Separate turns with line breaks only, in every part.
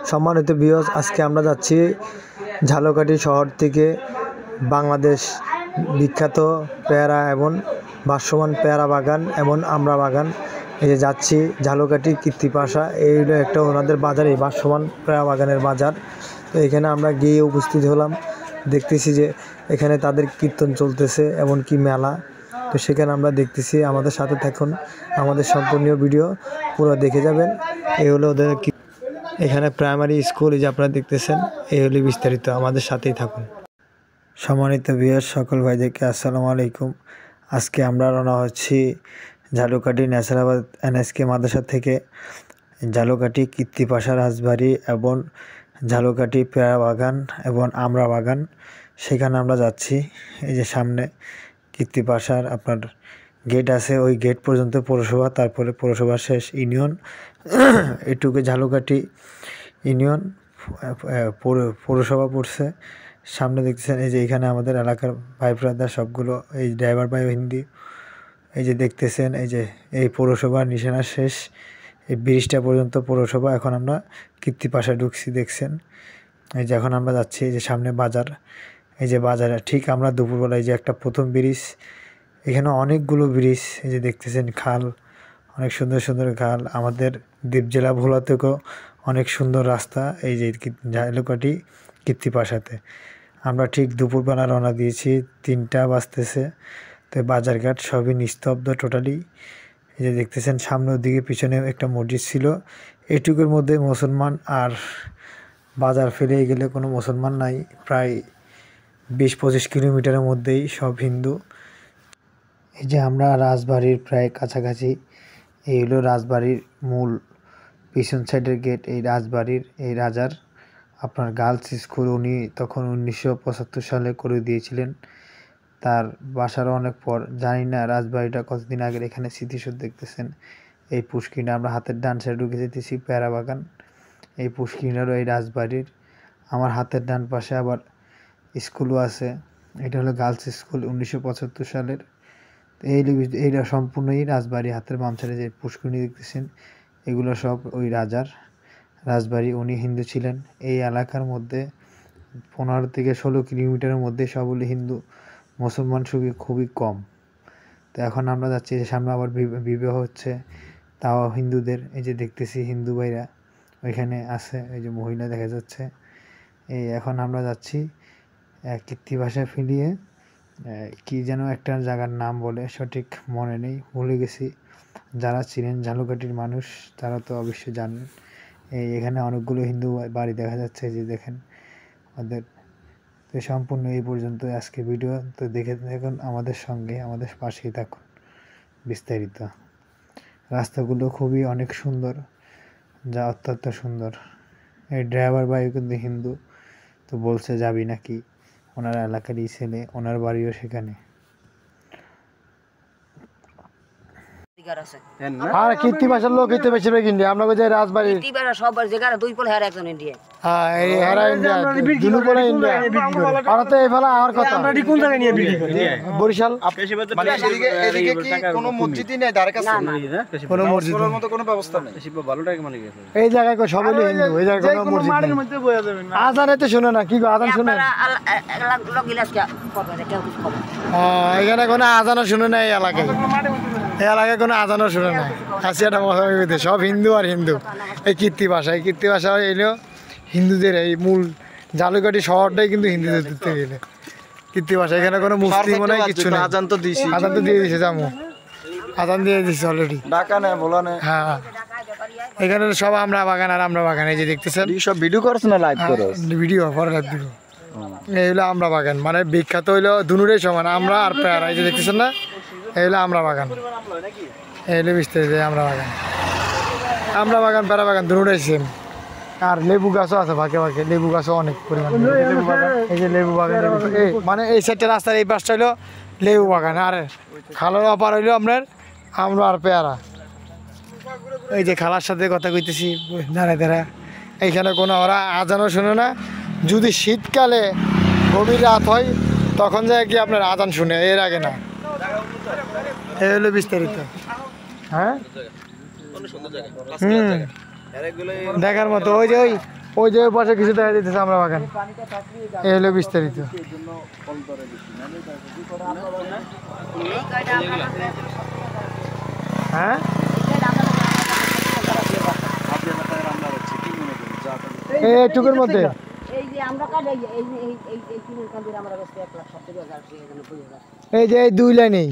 সম্মানিত ভিউয়ার্স, আজকে আমরা যাচ্ছি ঝালকাঠি শহর থেকে বাংলাদেশ বিখ্যাত পেয়ারা এবং ভাসমান পেয়ারা বাগান এবং আমরা বাগান। এই যে যাচ্ছি ঝালকাঠি কীর্তিপাশা, এই হলো একটা ওনাদের বাজার, এই ভাসমান পেয়ারা বাগানের বাজার। তো এখানে আমরা গিয়ে উপস্থিত হলাম, দেখতেছি যে এখানে তাদের কীর্তন চলতেছে এমন কি মেলা। তো সেখানে আমরা দেখতেছি, আমাদের সাথে থাকুন, আমাদের সম্পূর্ণ ভিডিও পুরো দেখে যাবেন। এই হলো ওদের এখানে প্রাইমারি স্কুল, এই যে আপনারা দেখতেছেন, এই হলো বিস্তারিত, আমাদের সাথেই থাকুন। সম্মানিত ভিউয়ার্স, সকল ভাইদেরকে আসসালামু আলাইকুম। আজকে আমরা রওনা হচ্ছি ঝালকাঠি ন্যাশনাল NSK মাদ্রাসা থেকে ঝালকাঠি কীর্তিপাশা রাজবাড়ি এবং ঝালকাঠি পেয়ারা বাগান এবং আমরা বাগান, সেখানে আমরা যাচ্ছি। এই যে সামনে কীর্তিপাশার আপনার গেট আছে, ওই গেট পর্যন্ত পৌরসভা, তারপরে পৌরসভা শেষ ইউনিয়ন, এটুকু ঝালকাঠি ইউনিয়ন পৌরসভা পড়ছে। সামনে দেখতেছেন এই যে এখানে আমাদের এলাকার ভাই ব্রাদার সবগুলো, এই ড্রাইভার ভাই হিন্দি, এই যে দেখতেছেন এই যে এই পৌরসভার নিশানা শেষ, এই ব্রিজটা পর্যন্ত পৌরসভা। এখন আমরা কীর্তিপাশা ঢুকছি, দেখছেন এই যে এখন আমরা যাচ্ছি। এই যে সামনে বাজার, এই যে বাজারে ঠিক আমরা দুপুরবেলায় যে একটা প্রথম ব্রিজ, এখানে অনেকগুলো ব্রিজ, এই যে দেখতেছেন খাল, অনেক সুন্দর সুন্দর খাল। আমাদের দ্বীপ জেলা ভোলা থেকেও অনেক সুন্দর রাস্তা, এই যে ঝালকাঠি কীর্তিপাশাতে। আমরা ঠিক দুপুরবেলা রওনা দিয়েছি, 3টা বাজতেছে। তো বাজারঘাট সবই নিস্তব্ধ টোটালি। এই যে দেখতেছেন সামনের দিকে পিছনে একটা মসজিদ ছিল, এটুকুর মধ্যে মুসলমান, আর বাজার ফেলে গেলে কোনো মুসলমান নাই। প্রায় 20-25 কিলোমিটারের মধ্যেই সব হিন্দু। এই যে আমরা রাজবাড়ির প্রায় কাছাকাছি, এই হলো রাজবাড়ির মূল পিছন সাইডের গেট। এই রাজবাড়ির এই রাজার আপনার গার্লস স্কুল উনি তখন 1975 সালে করে দিয়েছিলেন। তার বাসারও অনেক পর, জানি না রাজবাড়িটা কতদিন আগের। এখানে স্মৃতিসৌধ দেখতেছেন, এই পুষ্কিনটা আমরা হাতের ডান সাইডে ঢুকে যেতেছি পেয়ারা বাগান, এই পুষ্কিনেরও এই রাজবাড়ির। আমার হাতের ডান পাশে আবার স্কুলও আছে, এটা হলো গার্লস স্কুল 1975 সালের। এইটা সম্পূর্ণই রাজবাড়ি। হাতের বাম সাইডে যে পুষ্করিণী দেখতেছেন, এগুলো সব ওই রাজার রাজবাড়ি, উনি হিন্দু ছিলেন। এই এলাকার মধ্যে 15 থেকে 16 কিলোমিটারের মধ্যে সবগুলি হিন্দু, মুসলমান খুবই কম। তো এখন আমরা যাচ্ছি, যে সামনে আবার বিবাহ হচ্ছে, তাও হিন্দুদের। এই যে দেখতেছি হিন্দু ভাইরা ওইখানে আছে, এই যে মহিলা দেখা যাচ্ছে। এই এখন আমরা যাচ্ছি কীর্তিপাশা ফিরিয়ে, কি যেন একটা জায়গার নাম বলে, সঠিক মনে নেই, ভুলে গেছি। যারা ছিলেন ঝালকাঠির মানুষ তারা তো অবশ্যই জানেন। এখানে অনেকগুলো হিন্দু বাড়ি দেখা যাচ্ছে, যে দেখেন ওদের। তো সম্পূর্ণ এই পর্যন্ত আজকে ভিডিও। তো দেখে দেখুন, আমাদের সঙ্গে, আমাদের পাশেই থাকুন বিস্তারিত। রাস্তাগুলো খুবই অনেক সুন্দর, যা অত্যন্ত সুন্দর। এই ড্রাইভার ভাই কিন্তু হিন্দু, তো বলছে যাবি নাকি, ওনার এলাকারই ছেলে, ওনার বাড়িও সেখানে। আর কীর্তিপাশার লোক হইতে বেশিরভাগ ইন্ডিয়া, আমরা যে রাজবাড়ি
সব যেখানে 2 পোল হেরা একজন ইন্ডিয়া।
হ্যাঁ, এই হেরা ইন্ডিয়া, দুলু পোলা ইন্ডিয়া। আর তো এই ফেলা আর কথা, আমরা কোন জায়গায় নিয়ে বিক্রি করি? বরিশাল। মানে এদিকে কি কোনো মসজিদই নেই ধারে কাছে? কোনো মসজিদের মতো কোনো ব্যবস্থা নেই। ভালো টাকা মানে এই জায়গায় কো সবাই হিন্দু, এই জায়গায় কোনো মসজিদ নেই। মাঠের মধ্যে বয়া যাবে না। আজানে তো শুনে না, কি গো আজান শুনে? এখানে কোনো আজানও শুনে না এই এলাকায়। এই এলাকায় কোনো আজানও শুনে না। আসিয়াটা সব হিন্দু আর হিন্দু। এই কীর্তিপাশা, এই কীর্তিপাশা এলো হিন্দুদের এই মূল। ঝালকাঠি শহরটাই কিন্তু হিন্দুদের দিতে গেলে কীর্তিপাশা। এখানে কোনো মুসলিম নাই, কিচ্ছু নেই। আজান তো দিয়েছি, আজান তো দিয়ে দিয়েছে, জামু আজান দিয়ে দিচ্ছে অলরেডি। ডাকা নেই, বলা নেই। হ্যাঁ, এখানে সব আমরা বাগান আর আমরা বাগান। এই যে দেখতেছেন সব ভিডিও করছ না, লাইভ করো? ভিডিও পরে লাইভ দিব। এই হলো আমরা বাগান, মানে বিখ্যাত হইলো দুনুরেই সমান, আমরা আর পেয়ারা। এই যে দেখতেছেন না, এই হলো আমরা বাগান, এই হলো বিস্তারিত আমরা বাগান। আমরা বাগান পেয়ারা বাগান দুটোই সেম। আর লেবু গাছও আছে ফাঁকে ফাঁকে, লেবু গাছও অনেক পরিমাণে। এই যে লেবু বাগান, এই মানে এই সাইডটা রাস্তার এই পাশটা হইলো লেবু বাগান, আর খালের অপার হইলো আপনার আমরা আর পেয়ারা। এই যে খালার সাথে কথা কইতেছি দাঁড়ায় দাঁড়া। এইখানে কোনো ওরা আজানও শুনে না। যদি শীতকালে গভীর রাত হয় তখন যায় কি আপনার আজান শুনে, এর আগে না। এই হলো বিস্তারিত। হ্যাঁ, দেখার মতো। ওই যে ওই ওই যে পাশে কিছু দেখা যেতেছে আমরা বাগান। এই হলো বিস্তারিত। হ্যাঁ এইটুকুর মধ্যে
এই যে আমরা কাটে এই কিলোর কান্দির আমরা কাছে 1,70,000 এখানে পড়ে গেছে।
এই যে এই 2 লাইনেই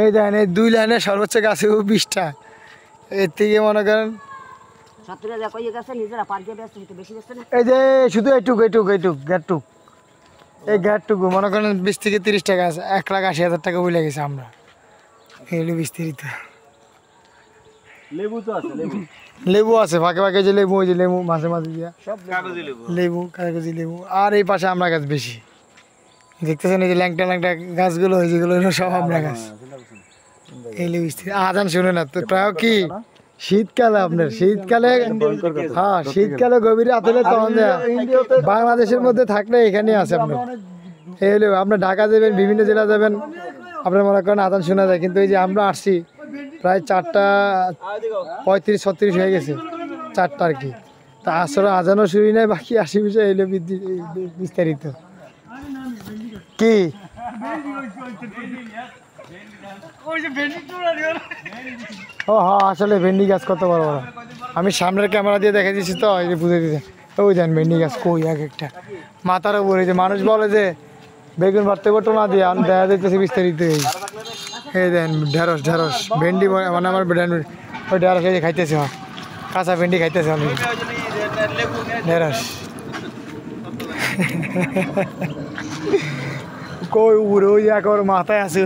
এই দেখেন এই 2 লাইনে সর্বোচ্চ গাছে 20টা। এর থেকে মনে করেন
70,000 কইয়ে গেছে নিজেরা পার দিয়ে ব্যস্ত হইতে বেশি ব্যস্ত না।
এই যে শুধু এইটুকু গ্যাটটুক এই গ্যাটটুকু মনে করেন 20 থেকে 30 টাকা আছে, 1,80,000 টাকা বলে গেছে আমরা। এই হলো বিস্তারিত।
লেবু তো আছে,
লেবু আছে ফাঁকে ফাঁকে, যে লেবু ওই যে লেবু মাঝে মাঝে দিয়া
সব কাগজি লেবু।
লেবু কাগজি লেবু। আর এই পাশে আমরা গাছ বেশি দেখতেছেন, এই যে ল্যাংটা ল্যাংটা গাছগুলো ওই যেগুলো হলো সব আমরা গাছ। এই লেবু আজান শুনে না তো প্রায় কি শীতকালে আপনার শীতকালে, হ্যাঁ শীতকালে গভীর রাতে তখন বাংলাদেশের মধ্যে থাকলে এখানে আছে আপনার। এই হলো আপনার ঢাকা যাবেন, বিভিন্ন জেলা যাবেন, আপনার মনে করেন আজান শোনা যায়। কিন্তু এই যে আমরা আসছি প্রায় 4:35-36 হয়ে গেছে, 4টা আর কি। তা আসলে আজানও শুরু নাই, বাকি 80 বিষয় এলো বিস্তারিত। কি ও হ্যাঁ আসলে ভেন্ডি গাছ কত বড় বড়, আমি সামনের ক্যামেরা দিয়ে দেখে দিচ্ছি তো এই যে বুঝে দিতে। ওই দেন ভেন্ডি গাছ কই এক একটা মাথার উপরে। যে মানুষ বলে যে বেগুন ভারতে টোনা দিয়ে, আমি দেখা যাইতেছে বিস্তারিত। এই দেন ঢেঁড়স ভেন্ডি মানে আমার ওই ঢেঁড়স এই যে খাইতেছে, কাঁচা ভেন্ডি খাইতেছে অনেক। ঢেঁড়স কই উপরে ওই একবার মাথায় আছে।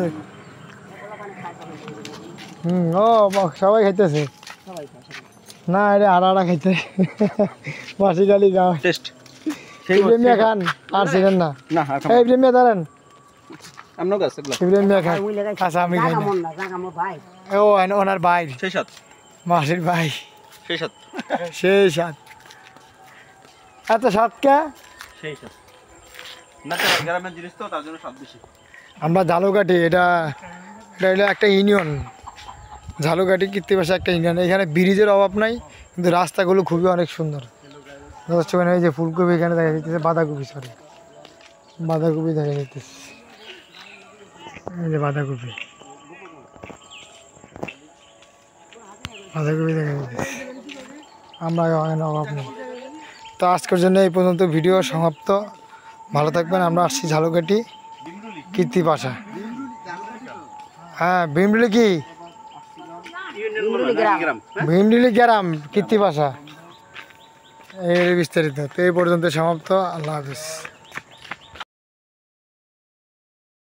ও সবাই খাইতেছে না, এটা আড়া খাইতে মাসি গালি গাও
টেস্ট
ইব্রাহিমিয়া খান আর ছিলেন না।
না
এই ইব্রাহিমিয়া দাঁড়ান,
আমনো গাছ এগুলা
ইব্রাহিমিয়া খান। আচ্ছা আমি খাই না।
মন না জাগা মো ভাই
ও ওনার ভাই,
সেই সাত
মাসির ভাই,
সেই সাত
সেই সাত। এত সাত কে?
সেই সাত না, তো গ্রামের জিনিস তো তার জন্য স্বাদ বেশি।
আমরা ঝালুকাঠি, এটা হলো একটা ইউনিয়ন। ঝালুকাঠি কৃত্তিবাসা একটা ইউনিয়ন। এখানে ব্রিজের অভাব নাই, কিন্তু রাস্তাগুলো খুবই অনেক সুন্দর। এই যে ফুলকপি এখানে দেখা যাচ্ছে, বাঁধাকপি বাঁধাকপি দেখা যাচ্ছে, এই যে বাঁধাকপি দেখা যাচ্ছে। আমরা এখানে অভাব নেই। তো আজকের জন্য এই পর্যন্ত ভিডিও সমাপ্ত। ভালো থাকবেন। আমরা আসছি ঝালুকাঠি কৃত্তিবাসা। হ্যাঁ ভীমডুলি কি ভীমডুলি গ্রাম কৃত্তিবাসা। এই বিস্তারিত। তো এই পর্যন্ত সমাপ্ত। আল্লাহ হাফিজ।